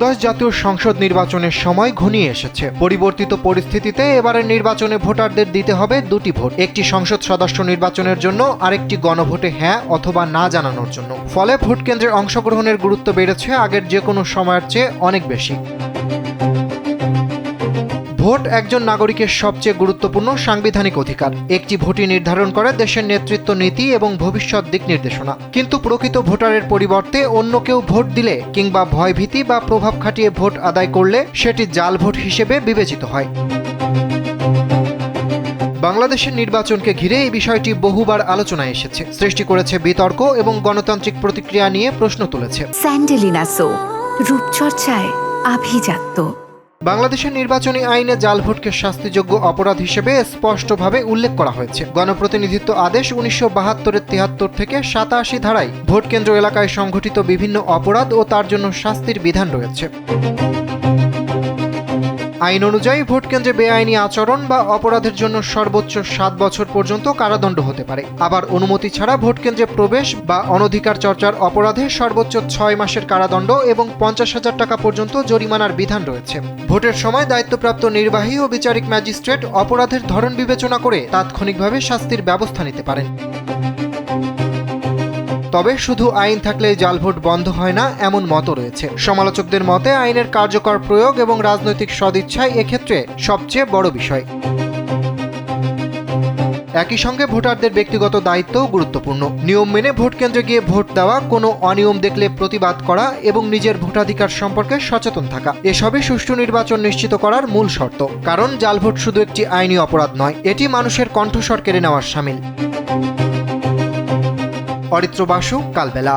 ত্রয়োদশ জাতীয় সংসদ নির্বাচনের সময় ঘনিয়ে এসেছে। পরিবর্তিত পরিস্থিতিতে এবারের নির্বাচনে ভোটারদের দিতে হবে দুটি ভোট, একটি সংসদ সদস্য নির্বাচনের জন্য, আরেকটি গণভোটে হ্যাঁ অথবা না জানানোর জন্য। ফলে ভোট কেন্দ্রে অংশগ্রহণের গুরুত্ব বেড়েছে আগের যে কোনো সময়ের চেয়ে অনেক বেশি। ভোট একজন নাগরিকের সবচেয়ে গুরুত্বপূর্ণ সাংবিধানিক অধিকার। একটি ভোটই নির্ধারণ করে দেশের নেতৃত্ব, নীতি এবং ভবিষ্যৎ দিক নির্দেশনা। কিন্তু প্রকৃত ভোটারের পরিবর্তে অন্য কেউ ভোট দিলে কিংবা ভয়ভীতি বা প্রভাব খাটিয়ে ভোট আদায় করলে সেটি জাল ভোট হিসেবে বিবেচিত হয়। বাংলাদেশের নির্বাচনকে ঘিরে এই বিষয়টি বহুবার আলোচনায় এসেছে, সৃষ্টি করেছে বিতর্ক এবং গণতান্ত্রিক প্রতিক্রিয়া নিয়ে প্রশ্ন তুলেছে। স্যান্ডেলিনা সো, রূপচর্চায় আভিজাত্য। বাংলাদেশের নির্বাচনী আইনে জাল ভোটকে শাস্তিযোগ্য অপরাধ হিসেবে স্পষ্টভাবে উল্লেখ করা হয়েছে। গণপ্রতিনিধিত্ব আদেশ 1972-এর 73 থেকে 87 ধারায় ভোট কেন্দ্র এলাকায় সংঘটিত বিভিন্ন অপরাধ ও তার জন্য শাস্তির বিধান রয়েছে। আইন অনুযায়ী ভোট কেন্দ্রে বেআইনি আচরণ বা অপরাধের জন্য সর্বোচ্চ 7 বছর পর্যন্ত কারাদণ্ড হতে পারে। আবার অনুমতি ছাড়া ভোট কেন্দ্রে প্রবেশ বা অনধিকার চর্চার অপরাধে সর্বোচ্চ 6 মাসের কারাদণ্ড এবং 50,000 টাকা পর্যন্ত জরিমানার বিধান রয়েছে। ভোটের সময় দায়িত্বপ্রাপ্ত নির্বাহী ও বিচারিক ম্যাজিস্ট্রেট অপরাধের ধরন বিবেচনা করে তাৎক্ষণিকভাবে শাস্তির ব্যবস্থা নিতে পারেন। তবে শুধু আইন থাকলে জাল ভোট বন্ধ হয় না এমন মতও রয়েছে। সমালোচকদের মতে আইনের কার্যকর প্রয়োগ এবং রাজনৈতিক সদিচ্ছাই এক্ষেত্রে সবচেয়ে বড় বিষয়। একই সঙ্গে ভোটারদের ব্যক্তিগত দায়িত্বও গুরুত্বপূর্ণ। নিয়ম মেনে ভোট কেন্দ্রে গিয়ে ভোট দেওয়া, কোনো অনিয়ম দেখলে প্রতিবাদ করা এবং নিজের ভোটাধিকার সম্পর্কে সচেতন থাকা, এসবই সুষ্ঠু নির্বাচন নিশ্চিত করার মূল শর্ত। কারণ জাল ভোট শুধু একটি আইনি অপরাধ নয়, এটি মানুষের কণ্ঠস্বর কেড়ে নেওয়ার শামিল। অরিত্র বাসু, কালবেলা।